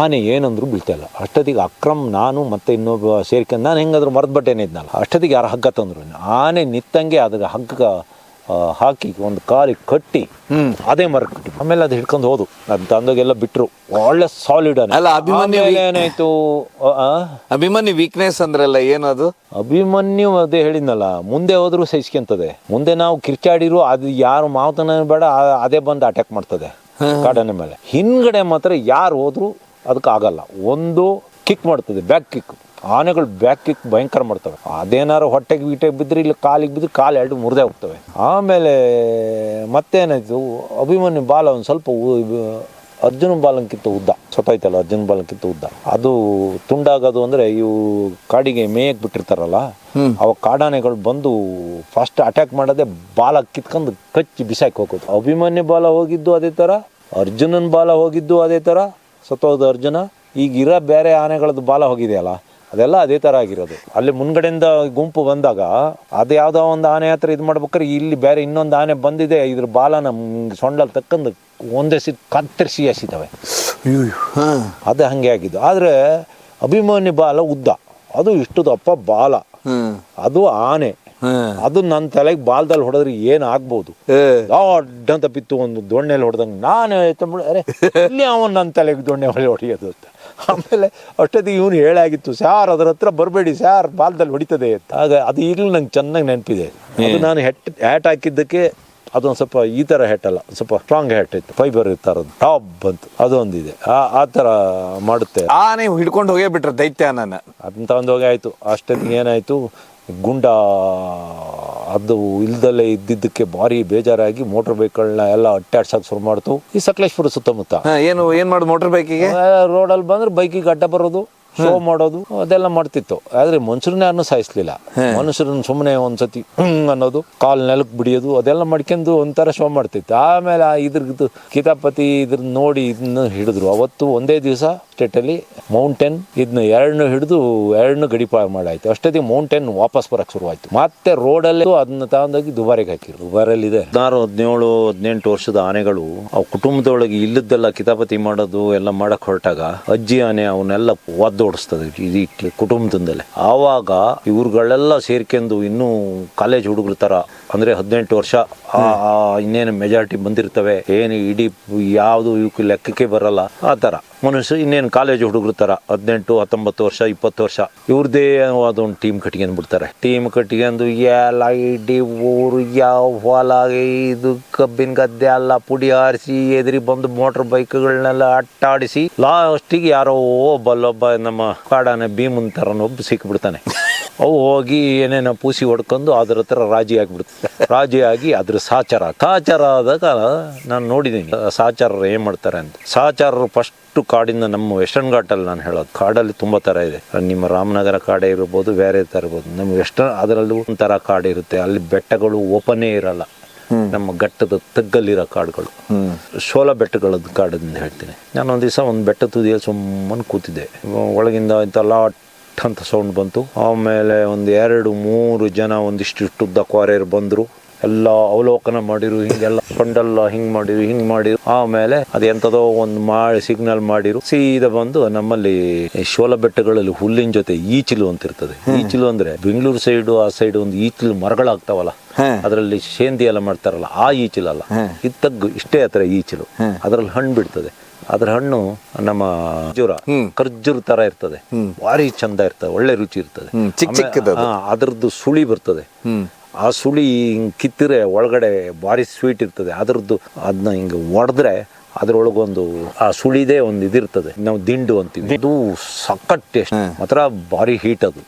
ಆನೆ ಏನಂದ್ರು ಬೀಳ್ತಾ ಇಲ್ಲ. ಅಷ್ಟೊತ್ತಿಗೆ ಅಕ್ರಮ್, ನಾನು ಮತ್ತೆ ಇನ್ನೊಬ್ಬ ಸೇರ್ಕೊಂಡು, ನಾನು ಹೆಂಗಾದ್ರು ಮರದ ಬಟ್ಟೆನೇ ಇದ್ನಲ್ಲ, ಅಷ್ಟೊತ್ತಿಗೆ ಯಾರು ಹಗ್ಗ ತಂದ್ರು. ಆನೆ ನಿತ್ತಂಗೆ ಅದ್ರ ಹಗ್ಗ ಹಾಕಿ ಒಂದು ಕಾಲಿಗೆ ಕಟ್ಟಿ ಅದೇ ಮರಕ್ಕೆ ಕಟ್ಟಿ ಆಮೇಲೆ ಅದು ಹಿಡ್ಕೊಂಡು ಹೋದು. ಅದು ತಂದೋಗೆಲ್ಲ ಬಿಟ್ರು. ಒಳ್ಳೆ ಸಾಲಿಡ್ ಅಲ್ಲ. ಅಭಿಮನ್ಯು ಏನಾಯ್ತು, ಅಭಿಮನ್ಯು ವೀಕ್ನೆಸ್ ಅಂದ್ರಲ್ಲ, ಏನದು? ಅಭಿಮನ್ಯು ಅದೇ ಹೇಳಿದ್ನಲ್ಲ, ಮುಂದೆ ಹೋದ್ರು ಸಹಿಸ್ಕೊಂತದೆ. ಮುಂದೆ ನಾವು ಕಿರ್ಚಾಡಿರು, ಅದು ಯಾರು ಮಾವತನ ಬೇಡ, ಅದೇ ಬಂದು ಅಟ್ಯಾಕ್ ಮಾಡ್ತದೆ ಕಾಡನೆ ಮೇಲೆ. ಹಿಂದ್ಗಡೆ ಮಾತ್ರ ಯಾರು ಹೋದ್ರು ಅದಕ್ಕೆ ಆಗಲ್ಲ. ಒಂದು ಕಿಕ್ ಮಾಡ್ತದೆ, ಬ್ಯಾಕ್ ಕಿಕ್. ಆನೆಗಳು ಬ್ಯಾಕ್ ಕಿಕ್ ಭಯಂಕರ ಮಾಡ್ತವೆ. ಅದೇನಾರು ಹೊಟ್ಟೆಗೆ ಬಿದ್ದರೆ, ಇಲ್ಲಿ ಕಾಲಿಗೆ ಬಿದ್ದರೆ ಕಾಲು 2 ಮುರಿದೇ ಹೋಗ್ತವೆ. ಆಮೇಲೆ ಮತ್ತೇನಾಯ್ತು, ಅಭಿಮನ್ಯು ಬಾಲ ಒಂದು ಸ್ವಲ್ಪ ಅರ್ಜುನ ಬಾಲಂಕಿಂತ ಉದ್ದ ಸೊತ್ತೈತಲ್ಲ, ಅರ್ಜುನ ಬಾಲಂಕಿಂತ ಉದ್ದ. ಅದು ತುಂಡಾಗೋದು ಅಂದ್ರೆ ಇವು ಕಾಡಿಗೆ ಮೇಯಕ್ಕೆ ಬಿಟ್ಟಿರ್ತಾರಲ್ಲ, ಅವ ಕಾಡಾನೆಗಳು ಬಂದು ಫಸ್ಟ್ ಅಟ್ಯಾಕ್ ಮಾಡೋದೇ ಬಾಲ ಕಿತ್ಕೊಂಡು ಕಚ್ಚಿ ಬಿಸಾಕಿ ಹೋಗೋದು. ಅಭಿಮನ್ಯು ಬಾಲ ಹೋಗಿದ್ದು ಅದೇ ಥರ, ಅರ್ಜುನನ ಬಾಲ ಹೋಗಿದ್ದು ಅದೇ ಥರ, ಸತ್ತೋದ ಅರ್ಜುನ. ಈಗ ಇರೋ ಬೇರೆ ಆನೆಗಳದ್ದು ಬಾಲ ಹೋಗಿದೆಯಲ್ಲ, ಅದೆಲ್ಲ ಅದೇ ಥರ ಆಗಿರೋದು. ಅಲ್ಲಿ ಮುಂದ್ಗಡೆಯಿಂದ ಗುಂಪು ಬಂದಾಗ ಅದು ಯಾವುದೋ ಒಂದು ಆನೆ ಹತ್ರ ಇದು ಮಾಡ್ಬೇಕಾದ್ರೆ, ಇಲ್ಲಿ ಬೇರೆ ಇನ್ನೊಂದು ಆನೆ ಬಂದಿದೆ, ಇದ್ರ ಬಾಲನ ಸೊಂಡಲ್ಲಿ ತಕ್ಕಂದು ಒಂದೇ ಕತ್ತರಿಸಿ ಎಸಿತವೆ. ಅದು ಹಂಗೆ ಆಗಿದ್ದು. ಆದರೆ ಅಭಿಮನ್ಯು ಬಾಲ ಉದ್ದ, ಅದು ಇಷ್ಟು ದಪ್ಪ ಬಾಲ, ಅದು ಆನೆ. ಅದು ನನ್ನ ತಲೆಗೆ ಬಾಲ್ದಲ್ಲಿ ಹೊಡೆದ್ರೆ ಏನ್ ಆಗ್ಬೋದು, ದೊಡ್ಡಂತ ಬಿತ್ತು ಒಂದು ದೊಣ್ಣೆಲ್ಲಿ ಹೊಡೆದಂಗೆ. ನಾನು ಅರೆ ಇಲ್ಲಿ ಅವನು ನನ್ನ ತಲೆಗೆ ದೊಣ್ಣೆ ಹೊಡೆಯೋದು ಅಂತ. ಆಮೇಲೆ ಅಷ್ಟೊತ್ತಿಗೆ ಇವನು ಹೇಳಾಗಿತ್ತು, ಸಾರ್ ಅದ್ರ ಹತ್ರ ಬರಬೇಡಿ ಸಾರ್, ಬಾಲ್ದಲ್ಲಿ ಹೊಡಿತದೆ ಅಂತ. ಆಗ ಅದು ಈಗಲೂ ನಂಗೆ ಚೆನ್ನಾಗಿ ನೆನಪಿದೆ. ಅದು ನಾನು ಹ್ಯಾಟ್ ಹಾಕಿದ್ದಕ್ಕೆ ಅದೊಂದು ಸ್ವಲ್ಪ ಈ ಥರ ಹ್ಯಾಟ್ ಅಲ್ಲ, ಸ್ವಲ್ಪ ಸ್ಟ್ರಾಂಗ್ ಹ್ಯಾಟ್ ಇತ್ತು, ಫೈಬರ್ ಇರ್ತಾರದು, ಟಾಪ್ ಬಂತು, ಅದೊಂದಿದೆ. ಆ ಥರ ಮಾಡುತ್ತೆ. ನೀವು ಹಿಡ್ಕೊಂಡು ಹೋಗೇ ಬಿಟ್ರೆ ದೈತ್ಯ ನನ್ನ ಅದನ್ನ ತಗೊಂಡೋಗಿ ಆಯಿತು. ಅಷ್ಟೊತ್ತಿಗೆ ಏನಾಯಿತು, ಗುಂಡ ಅದು ಇಲ್ದಲ್ಲೇ ಇದ್ದಿದ್ದಕ್ಕೆ ಭಾರಿ ಬೇಜಾರಾಗಿ ಮೋಟರ್ ಬೈಕ್ಗಳನ್ನ ಎಲ್ಲ ಅಟ್ಟಾಡ್ಸಕ್ಕೆ ಶುರು ಮಾಡ್ತು. ಈ ಸಕಲೇಶ್ಪುರ ಸುತ್ತಮುತ್ತ ಏನ್ ಮಾಡೋದು, ಮೋಟರ್ ಬೈಕಿಗೆ ರೋಡಲ್ಲಿ ಬಂದ್ರೆ ಬೈಕಿಗೆ ಅಡ್ಡ ಬರೋದು, ಶೋ ಮಾಡೋದು, ಅದೆಲ್ಲ ಮಾಡ್ತಿತ್ತು. ಆದ್ರೆ ಮನುಷ್ಯರನ್ನ ಯಾರನ್ನೂ ಸಾಯಿಸ್ಲಿಲ್ಲ. ಮನುಷ್ಯರನ್ನ ಸುಮ್ಮನೆ ಒಂದ್ಸತಿ ಅನ್ನೋದು, ಕಾಲ್ ನೆಲಕ್ಕೆ ಬಿಡಿಯೋದು, ಅದೆಲ್ಲ ಮಾಡ್ಕೊಂಡು ಒಂಥರ ಶೋ ಮಾಡ್ತಿತ್ತು. ಆಮೇಲೆ ಇದ್ರದ್ದು ಕಿತಾಪತಿ ಇದ್ರ ನೋಡಿ ಇದನ್ನ ಹಿಡಿದ್ರು. ಅವತ್ತು ಒಂದೇ ದಿವಸ ಸ್ಟೇಟಲ್ಲಿ ಮೌಂಟೇನ್ ಇದನ್ನ 2 ಹಿಡಿದು 2 ಗಡಿಪಾರ ಮಾಡಾಯ್ತು. ಅಷ್ಟೊತ್ತಿಗೆ ಮೌಂಟೇನ್ ವಾಪಸ್ ಬರಕ್ಕೆ ಶುರುವಾಯ್ತು. ಮತ್ತೆ ರೋಡಲ್ಲಿ ಅದನ್ನ ತಗೊಂಡೋಗಿ ದುಬಾರಿಗೆ ಹಾಕಿರು. ದುಬಾರಲ್ಲಿದೆ 16, 17, 18 ವರ್ಷದ ಆನೆಗಳು ಅವು ಕುಟುಂಬದೊಳಗೆ ಇಲ್ಲದ್ದೆಲ್ಲ ಕಿತಾಪತಿ ಮಾಡೋದು ಎಲ್ಲ ಮಾಡಕ್ ಹೊರಟಾಗ ಅಜ್ಜಿ ಆನೆ ಅವನ್ನೆಲ್ಲ ಓಡಿಸ್ತದೆ ಇಡೀ ಕುಟುಂಬದಿಂದಲೇ. ಆವಾಗ ಇವ್ರುಗಳೆಲ್ಲ ಸೇರ್ಕೊಂಡು ಇನ್ನೂ ಕಾಲೇಜ್ ಹುಡುಗರ ತರ, ಅಂದ್ರೆ 18 ವರ್ಷ ಇನ್ನೇನು ಮೆಜಾರಿಟಿ ಬಂದಿರ್ತವೆ, ಏನು ಇಡೀ ಯಾವುದು ಇವಕ್ಕೆ ಲೆಕ್ಕಕ್ಕೆ ಬರಲ್ಲ ಆ ತರ ಮನುಷ್ಯ ಇನ್ನೇನು ಕಾಲೇಜ್ ಹುಡುಗರು ಥರ 18, 19 ವರ್ಷ 20 ವರ್ಷ ಇವ್ರದ್ದೇ ಅದೊಂದು ಟೀಮ್ ಕಟ್ಕೊಂಡು ಬಿಡ್ತಾರೆ. ಟೀಮ್ ಕಟ್ಕೊಂಡು ಎಲ್ಲ ಇಡೀ ಊರು ಯಾವ ಹೊಲ ಇದು ಕಬ್ಬಿನ ಗದ್ದೆ ಎಲ್ಲ ಪುಡಿ ಹಾರಿಸಿ ಎದುರಿ ಬಂದು ಮೋಟ್ರ್ ಬೈಕ್ಗಳನ್ನೆಲ್ಲ ಅಟ್ಟಾಡಿಸಿ ಲಾಸ್ಟಿಗೆ ಯಾರೋ ಒಬ್ಬ ನಮ್ಮ ಕಾಡಾನೆ ಭೀಮನ್ ಥರನೊಬ್ಬ ಸಿಕ್ಬಿಡ್ತಾನೆ. ಅವು ಹೋಗಿ ಏನೇನೋ ಪೂಸಿ ಹೊಡ್ಕೊಂಡು ಅದ್ರ ಹತ್ರ ರಾಜಿ ಆಗಿಬಿಡ್ತದೆ. ರಾಜಿ ಆಗಿ ಅದ್ರ ಸಾಚಾರ ಆದಾಗ ನಾನು ನೋಡಿದ್ದೀನಿ ಸಾಚಾರರು ಏನು ಮಾಡ್ತಾರೆ ಅಂತ. ಸಾಚಾರರು ಫಸ್ಟ್ ಕಾಡಿಂದ ನಮ್ಮ ವೆಸ್ಟರ್ನ್ ಘಾಟಲ್ಲಿ ನಾನು ಹೇಳೋದು, ಕಾಡಲ್ಲಿ ತುಂಬ ಥರ ಇದೆ. ನಿಮ್ಮ ರಾಮನಗರ ಕಾಡೇ ಇರ್ಬೋದು, ಬೇರೆ ಥರ ಇರ್ಬೋದು. ನಮ್ಮ ವೆಸ್ಟರ್ನ್ ಅದರಲ್ಲೂ ಒಂಥರ ಕಾಡು ಇರುತ್ತೆ. ಅಲ್ಲಿ ಬೆಟ್ಟಗಳು ಓಪನ್ನೇ ಇರಲ್ಲ. ನಮ್ಮ ಘಟ್ಟದ ತಗ್ಗಲ್ಲಿರೋ ಕಾಡುಗಳು, ಶೋಲ ಬೆಟ್ಟಗಳದ್ದು ಕಾಡನ್ನು ಹೇಳ್ತೀನಿ. ನಾನು ಒಂದು ದಿವಸ ಒಂದು ಬೆಟ್ಟ ತುದಿಯಲ್ಲಿ ಸುಮ್ಮನೆ ಕೂತಿದ್ದೆ. ಒಳಗಿಂದ ಇಂಥಲ್ಲ ಅಂತ ಸೌಂಡ್ ಬಂತು. ಆಮೇಲೆ ಒಂದು 2-3 ಜನ ಒಂದಿಷ್ಟು ಉದ್ದ ಕ್ವಾರೆಯರು ಬಂದರು. ಎಲ್ಲ ಅವಲೋಕನ ಮಾಡಿರು, ಹಿಂಗೆಲ್ಲ ಕೊಂಡೆಲ್ಲ ಹಿಂಗೆ ಮಾಡಿರು. ಆಮೇಲೆ ಅದೆಂಥದೋ ಒಂದು ಮಾಡಿ ಸಿಗ್ನಲ್ ಮಾಡಿರು. ಸೀದಾ ಬಂದು ನಮ್ಮಲ್ಲಿ ಶೋಲ ಬೆಟ್ಟಗಳಲ್ಲಿ ಹುಲ್ಲಿನ ಜೊತೆ ಈಚಿಲು ಅಂತ ಇರ್ತದೆ. ಈಚಿಲು ಅಂದ್ರೆ ಬೆಂಗಳೂರು ಸೈಡು ಆ ಸೈಡ್ ಒಂದು ಈಚಿಲು ಮರಗಳಾಗ್ತಾವಲ್ಲ, ಅದರಲ್ಲಿ ಶೇಂದಿ ಎಲ್ಲ ಮಾಡ್ತಾರಲ್ಲ, ಆ ಈಚಿಲಲ್ಲ, ಇತ್ತಗ್ಗು ಇಷ್ಟೇ ಹತ್ರ ಈಚಿಲು. ಅದ್ರಲ್ಲಿ ಹಣ್ಣು ಬಿಡ್ತದೆ. ಅದ್ರ ಹಣ್ಣು ನಮ್ಮ ಖರ್ಜೂರ ತರ ಇರ್ತದೆ, ಭಾರಿ ಚಂದ ಇರ್ತದೆ, ಒಳ್ಳೆ ರುಚಿ ಇರ್ತದೆ. ಅದ್ರದ್ದು ಸುಳಿ ಬರ್ತದೆ. ಆ ಸುಳಿ ಹಿಂಗ್ ಕಿತ್ತರೆ ಒಳಗಡೆ ಭಾರಿ ಸ್ವೀಟ್ ಇರ್ತದೆ. ಅದನ್ನ ಹಿಂಗ ಒಡೆದ್ರೆ ಅದ್ರೊಳಗೊಂದು ಆ ಸುಳಿದೇ ಒಂದು ಇದಿರ್ತದೆ, ನಾವು ದಿಂಡು ಅಂತೀವಿ. ಇದು ಸಖತ್ ಟೇಸ್ಟ್ ಮಾತ್ರ, ಭಾರಿ ಹೀಟ್ ಅದು.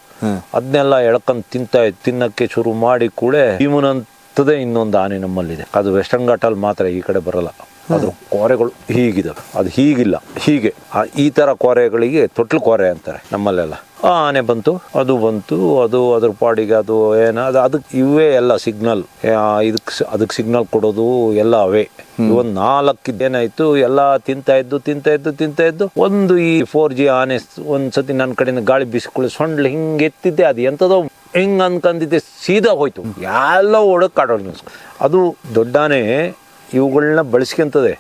ಅದನ್ನೆಲ್ಲ ಎಳ್ಕೊಂಡ್ ತಿನ್ನಕ್ಕೆ ಶುರು ಮಾಡಿ ಕೂಡಲೇ ಭೀಮನಂತದೇ ಇನ್ನೊಂದು ಆನೆ ನಮ್ಮಲ್ಲಿದೆ. ಅದು ವೆಸ್ಟರ್ನ್ ಘಾಟಲ್ಲಿ ಮಾತ್ರ, ಈ ಕಡೆ ಬರಲ್ಲ. ಅದ್ರ ಕೋರೆಗಳು ಹೀಗಿದಾವೆ, ಅದು ಹೀಗಿಲ್ಲ, ಹೀಗೆ ಈ ತರ ಕೋರೆಗಳಿಗೆ ತೊಟ್ಲು ಕೋರೆ ಅಂತಾರೆ ನಮ್ಮಲ್ಲೆಲ್ಲ. ಆ ಆನೆ ಬಂತು, ಅದು ಅದ್ರ ಪಾಡಿಗೆ ಅದು ಅದಕ್ಕೆ ಇವೇ ಎಲ್ಲ ಸಿಗ್ನಲ್, ಅದಕ್ಕೆ ಸಿಗ್ನಲ್ ಕೊಡೋದು ಎಲ್ಲ ಅವೇ. ಒಂದು 4 ಏನಾಯ್ತು, ಎಲ್ಲ ತಿಂತಾ ಇದ್ದು ಒಂದು ಈ 4G ಆನೆ ಒಂದ್ಸತಿ ನನ್ನ ಕಡೆಯಿಂದ ಗಾಳಿ ಬೀಸಿಕೊಳ್ಳಿ ಸೊಂಡ್ಲು ಹಿಂಗೆ ಎತ್ತಿದ್ದೆ. ಅದು ಎಂಥದೋ ಹಿಂಗೆ ಅನ್ಕೊಂಡಿದ್ದೆ, ಸೀದಾ ಹೋಯ್ತು. ಎಲ್ಲ ಓಡಕ್ ಕಾಡೋದು. ಅದು ದೊಡ್ಡಾನೆ ಇವುಗಳನ್ನ ಬಳಸ್ಕೊಂತದೆ.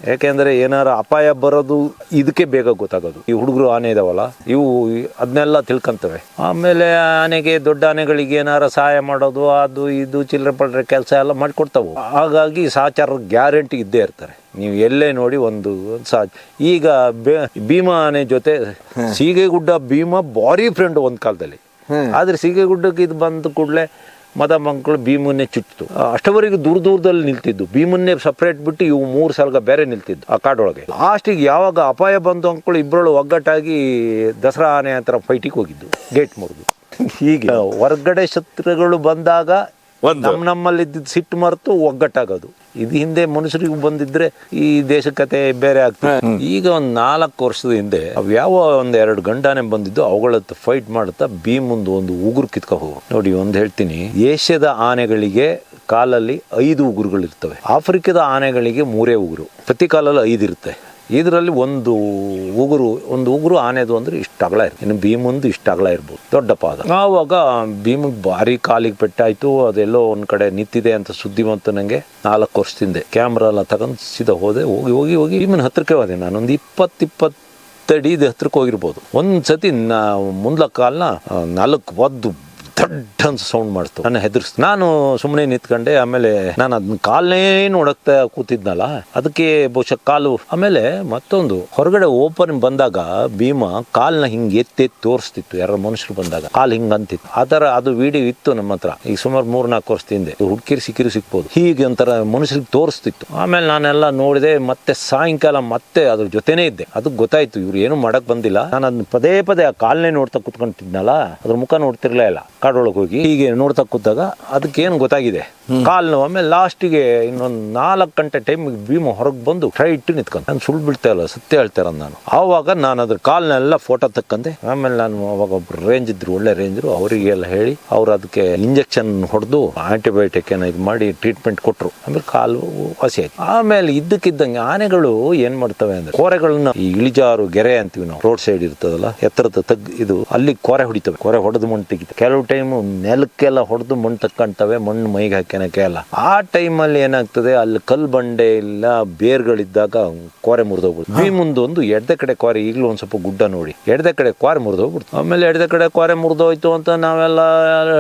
ಯಾಕೆಂದ್ರೆ ಏನಾರ ಅಪಾಯ ಬರೋದು ಇದಕ್ಕೆ ಬೇಗ ಗೊತ್ತಾಗೋದು. ಈ ಹುಡುಗರು ಆನೆ ಇದಾವಲ್ಲ, ಇವು ಅದನ್ನೆಲ್ಲ ತಿಳ್ಕೊಂತವೆ. ಆಮೇಲೆ ಆನೆಗೆ, ದೊಡ್ಡ ಆನೆಗಳಿಗೆ ಏನಾರ ಸಹಾಯ ಮಾಡೋದು, ಅದು ಇದು ಚಿಲ್ಲರೆ ಪಲ್ರೆ ಕೆಲಸ ಎಲ್ಲ ಮಾಡಿಕೊಡ್ತಾವು. ಹಾಗಾಗಿ ಸಾಚಾರ ಗ್ಯಾರಂಟಿ ಇದ್ದೇ ಇರ್ತಾರೆ. ನೀವು ಎಲ್ಲೇ ನೋಡಿ ಒಂದು ಈಗ ಭೀಮ ಆನೆ ಜೊತೆ ಸೀಗೆಗುಡ್ಡ ಭೀಮ ಭಾರಿ ಫ್ರೆಂಡ್ ಒಂದ್ ಕಾಲದಲ್ಲಿ. ಆದ್ರೆ ಸೀಗೆಗುಡ್ಡಕ್ಕೆ ಇದು ಬಂದ ಕೂಡಲೇ ಮದ ಮಕ್ಕಳು ಭೀಮನ್ನೇ ಚುಚ್ಚಿತು. ಅಷ್ಟವರೆಗೂ ದೂರದಲ್ಲಿ ನಿಲ್ತಿದ್ದು, ಭೀಮನ್ನೇ ಸಪ್ರೇಟ್ ಬಿಟ್ಟು ಇವು 3 ಸಲ ಬೇರೆ ನಿಲ್ತಿದ್ದು ಆ ಕಾಡೊಳಗೆ. ಲಾಸ್ಟಿಗೆ ಯಾವಾಗ ಅಪಾಯ ಬಂದು ಅಂದ್ಕೊಳ್ಳಿ, ಇಬ್ಬರಳು ಒಗ್ಗಟ್ಟಾಗಿ ದಸರಾ ಆನೆ ಹತ್ರ ಫೈಟಿಗೆ ಹೋಗಿದ್ದು, ಗೇಟ್ ಮುರಿದು. ಹೀಗೆ ಹೊರಗಡೆ ಶತ್ರುಗಳು ಬಂದಾಗ ನಮ್ಮಲ್ಲಿದ್ದ ಸಿಟ್ಟು ಮರೆತು ಒಗ್ಗಟ್ಟಾಗೋದು. ಇದು ಹಿಂದೆ ಮನುಷ್ಯರಿಗೂ ಬಂದಿದ್ರೆ ಈ ದೇಶ ಕತೆ ಬೇರೆ ಆಗ್ತದೆ. ಈಗ ಒಂದು 4 ವರ್ಷದ ಹಿಂದೆ ಯಾವ 1-2 ಗಂಡಾನೆ ಬಂದಿದ್ದು, ಅವುಗಳ ಫೈಟ್ ಮಾಡುತ್ತಾ ಭೀಮಂದು ಒಂದು ಉಗುರು ಕಿತ್ಕೊ ಹೋಗು. ನೋಡಿ ಒಂದು ಹೇಳ್ತೀನಿ, ಏಷ್ಯಾದ ಆನೆಗಳಿಗೆ ಕಾಲಲ್ಲಿ 5 ಉಗುರುಗಳಿರ್ತವೆ. ಆಫ್ರಿಕಾದ ಆನೆಗಳಿಗೆ 3 ಉಗುರು, ಪ್ರತಿ ಕಾಲಲ್ಲಿ 5 ಇರುತ್ತೆ. ಇದರಲ್ಲಿ ಒಂದು ಉಗುರು ಆನೆದು ಅಂದ್ರೆ ಇಷ್ಟ ಅಗಲ ಇರುತ್ತೆ. ಇನ್ನು ಭೀಮಂದು ಇಷ್ಟ ಅಗಲ ಇರ್ಬೋದು, ದೊಡ್ಡ ಪಾದ. ಆವಾಗ ಭೀಮಗ್ ಭಾರಿ ಕಾಲಿಗೆ ಪೆಟ್ಟಾಯ್ತು. ಅದೆಲ್ಲೋ ಒಂದ್ ಕಡೆ ನಿಂತಿದೆ ಅಂತ ಸುದ್ದಿ ಬಂತು ನಂಗೆ 4 ವರ್ಷದಿಂದ. ಕ್ಯಾಮ್ರಾ ಎಲ್ಲ ತಗೊಂಡು ಸೀದಾ ಹೋದೆ. ಹೋಗಿ ಭೀಮನ ಹತ್ರಕ್ಕೆ ಹೋದೆ. ನಾನೊಂದು 20 ಅಡಿ ಹತ್ರಕ್ಕೆ ಹೋಗಿರ್ಬೋದು. ಒಂದ್ಸತಿ ಮುಂದ್ಲ ಕಾಲ್ನ 4 ಒದ್ದು ದೊಡ್ಡ ಸೌಂಡ್ ಮಾಡ್ತು. ನನ್ನ ಹೆದರ್ಸ್. ನಾನು ಸುಮ್ಮನೆ ನಿಂತ್ಕೊಂಡೆ. ಆಮೇಲೆ ನಾನು ಅದನ್ನ ಕಾಲನೇ ನೋಡಕ್ತಾ ಕೂತಿದ್ನಲ್ಲ, ಅದಕ್ಕೆ ಬಹುಶಃ ಕಾಲು. ಆಮೇಲೆ ಮತ್ತೊಂದು ಹೊರಗಡೆ ಓಪನ್ ಬಂದಾಗ ಭೀಮ ಕಾಲ್ನ ಹಿಂಗ್ ಎತ್ತಿ ತೋರಿಸ್ತಿತ್ತು. ಯಾರು ಮನುಷ್ಯರು ಬಂದಾಗ ಕಾಲ್ ಹಿಂಗ್ ಅಂತಿತ್ತು. ಆ ತರ ಅದು ವಿಡಿಯೋ ಇತ್ತು ನಮ್ಮ ಹತ್ರ. ಈಗ ಸುಮಾರು 3-4 ವರ್ಷದಿಂದ ಹುಡುಕಿರಿ ಸಿಕ್ಬೋದು. ಹೀಗೆ ಒಂಥರ ಮನುಷ್ಯರಿಗೆ ತೋರಿಸ್ತಿತ್ತು. ಆಮೇಲೆ ನಾನೆಲ್ಲ ನೋಡಿದೆ. ಮತ್ತೆ ಸಾಯಂಕಾಲ ಮತ್ತೆ ಅದ್ರ ಜೊತೆನೇ ಇದ್ದೆ. ಅದಕ್ಕೆ ಗೊತ್ತಾಯ್ತು ಇವ್ರು ಏನು ಮಾಡಕ್ ಬಂದಿಲ್ಲ. ನಾನು ಅದನ್ನ ಪದೇ ಆ ಕಾಲ್ನೇ ನೋಡ್ತಾ ಕುತ್ಕೊಂತಿದ್ನಲ್ಲ, ಅದ್ರ ಮುಖ ನೋಡ್ತಿರ್ಲೇ ಇಲ್ಲ. ಕಾಡೊಳಗೆ ಹೋಗಿ ಹೀಗೆ ನೋಡ್ತಾ ಕೂತಾಗ ಅದಕ್ಕೇನು ಗೊತ್ತಾಗಿದೆ, ಕಾಲ್ನು. ಆಮೇಲೆ ಲಾಸ್ಟಿಗೆ ಇನ್ನೊಂದು 4 ಗಂಟೆ ಟೈಮ್ ಭೀಮ ಹೊರಗೆ ಬಂದು ಸ್ಟ್ರೈಟ್ ನಿಂತ್ಕೊಂಡು, ನಾನು ಸುಳ್ಳು ಬೀಳ್ತಾ ಇಲ್ಲ, ಸತ್ಯ ಹೇಳ್ತಾರ ನಾನು. ಆವಾಗ ನಾನು ಅದ್ರ ಕಾಲ್ನೆಲ್ಲ ಫೋಟೋ ತಕ್ಕಂದೆ. ಆಮೇಲೆ ನಾನು ಅವಾಗ ಒಬ್ರು ರೇಂಜ್ ಇದ್ರು, ಒಳ್ಳೆ ರೇಂಜರು, ಅವರಿಗೆಲ್ಲ ಹೇಳಿ ಅವ್ರು ಅದಕ್ಕೆ ಇಂಜೆಕ್ಷನ್ ಹೊಡೆದು ಆಂಟಿಬಯೋಟಿಕ್ ಏನೋ ಇದು ಮಾಡಿ ಟ್ರೀಟ್ಮೆಂಟ್ ಕೊಟ್ಟರು. ಆಮೇಲೆ ಕಾಲು ವಾಸಿ ಆಯ್ತು. ಆಮೇಲೆ ಇದ್ದಕ್ಕಿದ್ದಂಗೆ ಆನೆಗಳು ಏನ್ ಮಾಡ್ತವೆ ಅಂದ್ರೆ, ಕೋರೆಗಳನ್ನ ಈ ಇಳಿಜಾರು ಗೆರೆ ಅಂತೀವಿ ನಾವು, ರೋಡ್ ಸೈಡ್ ಇರ್ತದಲ್ಲ ಎತ್ತರದ ಇದು, ಅಲ್ಲಿ ಕೋರೆ ಹೊಡಿತವೆ. ಕೋರೆ ಹೊಡೆದು ಮಣ್ಣು ತೆಗಿತವೆ. ಕೆಲವು ಟೈಮ್ ನೆಲಕ್ಕೆಲ್ಲ ಹೊಡೆದು ಮಣ್ಣು ತಕ್ಕಂತವೆ, ಮಣ್ಣು ಮೈಗೆ ಹಾಕಿ ಕೆನಕೆ ಎಲ್ಲ. ಆ ಟೈಮಲ್ಲಿ ಏನಾಗ್ತದೆ, ಅಲ್ಲಿ ಕಲ್ಲು ಬಂಡೆ ಇಲ್ಲ ಬೇರ್ಗಳಿದ್ದಾಗ ಕೋರೆ ಮುರಿದೋಗ್ಬಿಡ್ತು. ಭೀಮಂದು ಒಂದು ಎಡದೆ ಕಡೆ ಕೋರೆ, ಈಗಲೂ ಒಂದ್ ಸ್ವಲ್ಪ ಗುಡ್ಡ ನೋಡಿ, ಎಡದೆ ಕಡೆ ಕೋರೆ ಮುರಿದೋಗ್ಬಿಡ್ತು. ಆಮೇಲೆ ಎಡದೆ ಕಡೆ ಕೋರೆ ಮುರಿದೋಯ್ತು ಅಂತ ನಾವೆಲ್ಲ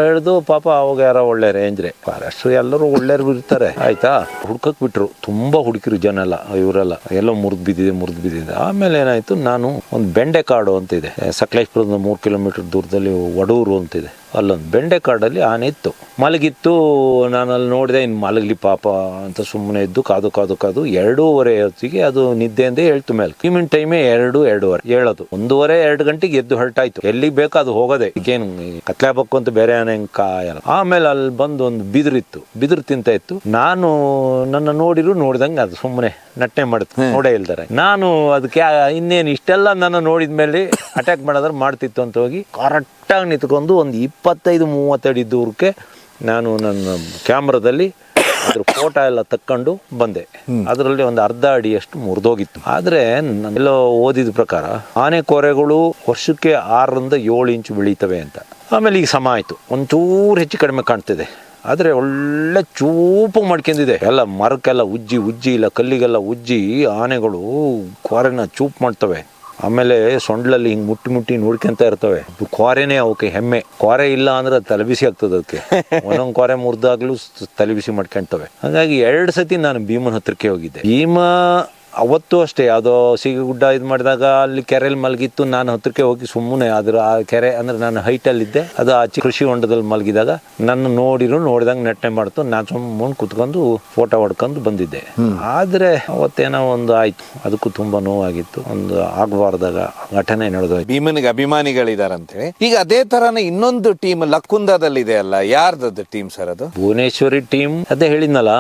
ಹೇಳ್ದು, ಪಾಪ ಅವಾಗ ಯಾರೋ ಒಳ್ಳೆ ರೇಂಜ್ರೆ ಫಾರೆಸ್ಟ್ ಎಲ್ಲರೂ ಒಳ್ಳೆಯವ್ರು ಇರ್ತಾರೆ ಆಯ್ತಾ. ಹುಡ್ಕಕ್ ಬಿಟ್ರು, ತುಂಬಾ ಹುಡುಕಿರು ಜನ ಎಲ್ಲ, ಇವರೆಲ್ಲ ಎಲ್ಲ ಮುರಿದು ಬಿದ್ದಿದೆ. ಆಮೇಲೆ ಏನಾಯ್ತು, ನಾನು ಒಂದು ಬೆಂಡೆ ಕಾಡು ಅಂತ ಇದೆ ಸಕಲೇಶ್ಪುರದ 3 ಕಿಲೋಮೀಟರ್ ದೂರದಲ್ಲಿ ವಡೂರು ಅಂತಿದೆ, ಅಲ್ಲೊಂದು ಬೆಂಡೆ ಕಾಡಲ್ಲಿ ಆನೆ ಇತ್ತು, ಮಲಗಿತ್ತು. ನಾನು ಅಲ್ಲಿ ನೋಡಿದೆ, ಇನ್ನು ಮಲಗಲಿ ಪಾಪ ಅಂತ ಸುಮ್ಮನೆ ಇದ್ದು ಕಾದು 2:30 ಹೊತ್ತಿಗೆ ಅದು ನಿದ್ದೆಯಿಂದ ಹೇಳ್ತು ಮೇಲೆ. ಈಮಿನ ಟೈಮೇ 2:30 ಹೇಳೋದು. 1:30-2 ಗಂಟೆಗೆ ಎದ್ದು ಹೊರಟಾಯ್ತು. ಎಲ್ಲಿಗೆ ಬೇಕೋ ಅದು ಹೋಗೋದೆ, ಈಗೇನು ಕತ್ಲೆ ಹಬ್ಬಕ್ಕೂ ಅಂತ ಬೇರೆ ಆನೆ ಕಾಯಲ್ಲ. ಆಮೇಲೆ ಅಲ್ಲಿ ಬಂದು ಒಂದು ಬಿದಿರು ತಿಂತ ಇತ್ತು. ನಾನು ನನ್ನ ನೋಡಿದಂಗೆ ಅದು ಸುಮ್ಮನೆ ನಟನೆ ಮಾಡುತ್ತೆ, ನೋಡೇ ಇಲ್ದಾರೆ. ನಾನು ಅದಕ್ಕೆ ಇನ್ನೇನು ಇಷ್ಟೆಲ್ಲ ನನ್ನ ನೋಡಿದ್ಮೇಲೆ ಅಟ್ಯಾಕ್ ಮಾಡೋದ್ರೆ ಮಾಡ್ತಿತ್ತು ಅಂತ ಹೋಗಿ ಕರೆಕ್ಟಾಗಿ ನಿಂತ್ಕೊಂಡು ಒಂದು 25-30 ಅಡಿ ದೂರಕ್ಕೆ ನಾನು ನನ್ನ ಕ್ಯಾಮ್ರಾದಲ್ಲಿ ಅದ್ರ ಫೋಟೋ ಎಲ್ಲ ತಕ್ಕೊಂಡು ಬಂದೆ. ಅದರಲ್ಲಿ ಒಂದು ಅರ್ಧ ಅಡಿಯಷ್ಟು ಮುರಿದೋಗಿತ್ತು. ಆದ್ರೆ ನಾನೆಲ್ಲೋ ಓದಿದ ಪ್ರಕಾರ ಆನೆ ಕೊರೆಗಳು ವರ್ಷಕ್ಕೆ 6-7 ಇಂಚು ಬೆಳೀತವೆ ಅಂತ. ಆಮೇಲೆ ಈಗ ಸಮ ಆಯ್ತು, ಒಂಚೂರು ಹೆಚ್ಚು ಕಡಿಮೆ ಕಾಣ್ತಿದೆ, ಆದ್ರೆ ಒಳ್ಳೆ ಚೂಪು ಮಾಡ್ಕೊಂಡಿದೆ. ಎಲ್ಲ ಮರಕ್ಕೆಲ್ಲ ಉಜ್ಜಿ ಇಲ್ಲ ಕಲ್ಲಿಗೆಲ್ಲ ಉಜ್ಜಿ ಆನೆಗಳು ಕೊರೆನ ಚೂಪ್ ಮಾಡ್ತವೆ. ಆಮೇಲೆ ಸೊಂಡ್ಲಲ್ಲಿ ಹಿಂಗ್ ಮುಟ್ಟಿ ನೋಡ್ಕೊಂತ ಇರ್ತವೆ. ಕ್ವಾರೆನೇ ಅವಕ್ಕೆ ಹೆಮ್ಮೆ. ಕ್ವಾರೆ ಇಲ್ಲ ಅಂದ್ರೆ ತಲೆಬಿಸಿ ಆಗ್ತದೆ ಅದಕ್ಕೆ. ಒಂದೊಂದು ಕ್ವಾರೆ ಮುರಿದಾಗ್ಲೂ ತಲೆಬಿಸಿ ಮಾಡ್ಕೊಂತವೆ. ಹಾಗಾಗಿ 2 ಸತಿ ನಾನು ಭೀಮನ ಹತ್ರಕ್ಕೆ ಹೋಗಿದ್ದೆ. ಭೀಮ ಅವತ್ತು ಅಷ್ಟೇ ಯಾವುದೋ ಸಿಗಗುಡ್ಡ ಇದು ಮಾಡಿದಾಗ ಅಲ್ಲಿ ಕೆರೆಯಲ್ಲಿ ಮಲಗಿತ್ತು. ನಾನು ಹತ್ರಕ್ಕೆ ಹೋಗಿ ಸುಮ್ಮನೆ ಆ ಕೆರೆ ಅಂದ್ರೆ ನಾನು ಹೈಟಲ್ಲಿದ್ದೆ, ಅದು ಆಚೆ ಕೃಷಿ ಹೊಂಡದಲ್ಲಿ ಮಲಗಿದಾಗ ನನ್ನ ನೋಡಿದಂಗೆ ನೆಟ್ಟನೆ ಮಾಡ್ತು. ನಾನು ಸುಮ್ಮನೆ ಕುತ್ಕೊಂಡು ಫೋಟೋ ಹೊಡ್ಕೊಂಡು ಬಂದಿದ್ದೆ. ಆದ್ರೆ ಅವತ್ತೇನೋ ಒಂದು ಆಯ್ತು, ಅದಕ್ಕೂ ತುಂಬಾ ನೋವಾಗಿತ್ತು. ಒಂದು ಆಗಬಾರ್ದಾಗ ಘಟನೆ ನಡೆದೋಯ್ತು. ಭೀಮನಿಗೆ ಅಭಿಮಾನಿಗಳಿದಾರಂತೇಳಿ. ಈಗ ಅದೇ ತರಾನೇ ಇನ್ನೊಂದು ಟೀಮ್ ಲಕ್ಕುಂದದಲ್ಲಿ ಇದೆ ಅಲ್ಲ, ಯಾರ್ದದ್ದು ಟೀಮ್ ಸರ್ ಅದು? ಭುವನೇಶ್ವರಿ ಟೀಮ್. ಅದೇ ಹೇಳಿದ್ನಲ್ಲ,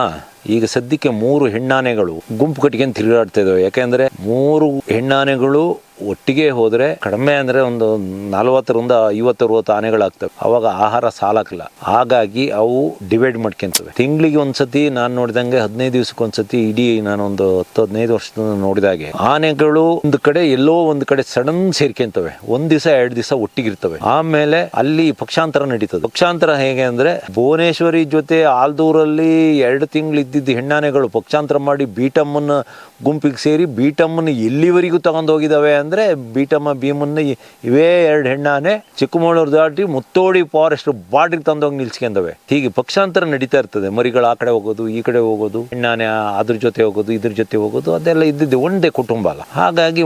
ಈಗ ಸದ್ಯಕ್ಕೆ 3 ಹೆಣ್ಣಾನೆಗಳು ಗುಂಪು ಕಟ್ಟಿಗೆ ತಿರುಗಾಡ್ತಾ ಇದಾವೆ. ಯಾಕೆಂದ್ರೆ 3 ಹೆಣ್ಣಾನೆಗಳು ಒಟ್ಟಿಗೆ ಹೋದ್ರೆ ಕಡಿಮೆ ಅಂದ್ರೆ ಒಂದು 40-50-60 ಆನೆಗಳಾಗ್ತವೆ. ಅವಾಗ ಆಹಾರ ಸಾಲಕ್ಕಿಲ್ಲ. ಹಾಗಾಗಿ ಅವು ಡಿವೈಡ್ ಮಾಡ್ಕೊಂತವೆ. ತಿಂಗಳಿಗೆ ಒಂದ್ಸತಿ ನಾನು ನೋಡಿದಂಗೆ 15 ದಿವಸಕ್ಕೆ ಒಂದ್ಸತಿ, ಇಡೀ ನಾನೊಂದು 10-15 ವರ್ಷದಿಂದ ನೋಡಿದಾಗೆ ಆನೆಗಳು ಒಂದು ಕಡೆ ಎಲ್ಲೋ ಒಂದು ಕಡೆ ಸಡನ್ ಸೇರ್ಕೊಂತವೆ. 1 ದಿವಸ 2 ದಿವಸ ಒಟ್ಟಿಗಿರ್ತವೆ. ಆಮೇಲೆ ಅಲ್ಲಿ ಪಕ್ಷಾಂತರ ನಡೀತದೆ. ಪಕ್ಷಾಂತರ ಹೇಗೆ ಅಂದ್ರೆ, ಭುವನೇಶ್ವರಿ ಜೊತೆ ಆಲ್ದೂರಲ್ಲಿ 2 ತಿಂಗಳು ಇದ್ದಿದ್ದು ಹೆಣ್ಣಾನೆಗಳು ಪಕ್ಷಾಂತರ ಮಾಡಿ ಬೀಟಮ್ಮನ ಗುಂಪಿಗೆ ಸೇರಿ ಬೀಟಮ್ಮನ ಎಲ್ಲಿವರೆಗೂ ತಗೊಂಡು ಹೋಗಿದಾವೆ ಅಂದ್ರೆ, ಬೀಟಮ್ಮ ಭೀಮನ್ನ ಇವೇ 2 ಹೆಣ್ಣಾನೆ ಚಿಕ್ಕಮಗಳೂರು ದಾಟಿ ಮುತ್ತೋಡಿ ಫಾರೆಸ್ಟ್ ಬಾರ್ಡ್ರಿಗೆ ತಂದೋಗಿ ನಿಲ್ಸ್ಕೊಂಡವೆ. ಹೀಗೆ ಪಕ್ಷಾಂತರ ನಡೀತಾ ಇರ್ತದೆ. ಮರಿಗಳು ಆ ಕಡೆ ಹೋಗೋದು, ಈ ಕಡೆ ಹೋಗೋದು, ಹೆಣ್ಣಾನೆ ಅದ್ರ ಜೊತೆ ಹೋಗೋದು, ಇದ್ರ ಜೊತೆ ಹೋಗೋದು, ಅದೆಲ್ಲ ಇದ್ದಿದ್ದು ಒಂದೇ ಕುಟುಂಬ ಅಲ್ಲ. ಹಾಗಾಗಿ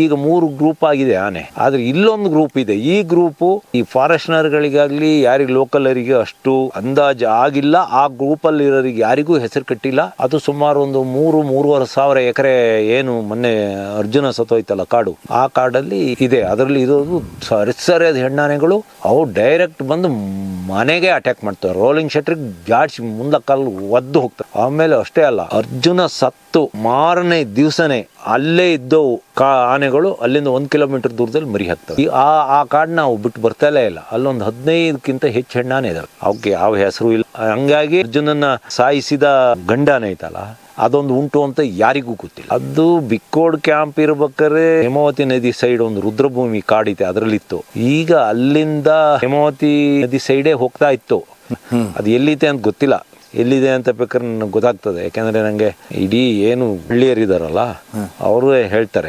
ಈಗ 3 ಗ್ರೂಪ್ ಆಗಿದೆ ಆನೆ. ಆದ್ರೆ ಇಲ್ಲೊಂದು ಗ್ರೂಪ್ ಇದೆ. ಈ ಗ್ರೂಪು ಈ ಫಾರೆಸ್ಟ್ನರ್ಗಳಿಗಾಗ್ಲಿ ಯಾರಿಗೆ ಲೋಕಲರಿಗೆ ಅಷ್ಟು ಅಂದಾಜು ಆಗಿಲ್ಲ. ಆ ಗ್ರೂಪ್ ಅಲ್ಲಿ ಇರೋರಿಗೆ ಯಾರಿಗೂ ಹೆಸರು ಕಟ್ಟಿಲ್ಲ. ಅದು ಸುಮಾರು ಒಂದು 3-3.5 ಸಾವಿರ ಎಕರೆ ಏನು ಮೊನ್ನೆ ಅರ್ಜುನ ಸತ್ತೋಯ್ತಲ್ಲ ಕಾಡು, ಆ ಕಾಡಲ್ಲಿ ಇದೆ. ಅದರಲ್ಲಿ ಇರೋದು ಸರಿಯಾದ ಹೆಣ್ಣಾನೆಗಳು. ಅವು ಡೈರೆಕ್ಟ್ ಬಂದು ಮನೆಗೆ ಅಟ್ಯಾಕ್ ಮಾಡ್ತವೆ. ರೋಲಿಂಗ್ ಶೆಟ್ರಿಗೆ ಜಾಡ್ಸಿ ಮುಂದಕ್ಕಲ್ಲಿ ಒದ್ದು ಹೋಗ್ತವೆ. ಆಮೇಲೆ ಅಷ್ಟೇ ಅಲ್ಲ, ಅರ್ಜುನ ಸತ್ತು ಮಾರನೇ ದಿವಸನೇ ಅಲ್ಲೇ ಇದ್ದವು ಆನೆಗಳು ಅಲ್ಲಿಂದ 1 ಕಿಲೋಮೀಟರ್ ದೂರದಲ್ಲಿ ಮರಿ ಹಾಕ್ತವೆ. ಆ ಕಾಡ್ ನಾವು ಬಿಟ್ಟು ಬರ್ತಾಲೇ ಇಲ್ಲ. ಅಲ್ಲೊಂದು 15ಕ್ಕಿಂತ ಹೆಚ್ಚು ಹೆಣ್ಣಾನೆ ಇದಾವೆ. ಅವಕ್ಕೆ ಯಾವ ಹೆಸರು ಇಲ್ಲ. ಹಂಗಾಗಿ ಅರ್ಜುನನ್ನ ಸಾಯಿಸಿದ ಗಂಡಾನೆ ಐತಲ್ಲ, ಅದೊಂದು ಉಂಟು ಅಂತ ಯಾರಿಗೂ ಗೊತ್ತಿಲ್ಲ. ಅದು ಬಿಕ್ಕೋಡ್ ಕ್ಯಾಂಪ್ ಇರ್ಬೇಕಾದ್ರೆ ಹೇಮಾವತಿ ನದಿ ಸೈಡ್ ಒಂದು ರುದ್ರಭೂಮಿ ಕಾಡಿದೆ, ಅದರಲ್ಲಿತ್ತು. ಈಗ ಅಲ್ಲಿಂದ ಹೇಮಾವತಿ ನದಿ ಸೈಡೇ ಹೋಗ್ತಾ ಇತ್ತು. ಅದು ಎಲ್ಲಿದೆ ಅಂತ ಗೊತ್ತಿಲ್ಲ. ಎಲ್ಲಿದೆ ಅಂತ ಬೇಕಾದ್ರೆ ನನಗೆ ಗೊತ್ತಾಗ್ತದೆ. ಯಾಕಂದ್ರೆ ನಂಗೆ ಇಡೀ ಏನು ಹಳ್ಳಿಯರಿದಾರಲ್ಲ ಅವರು ಹೇಳ್ತಾರೆ.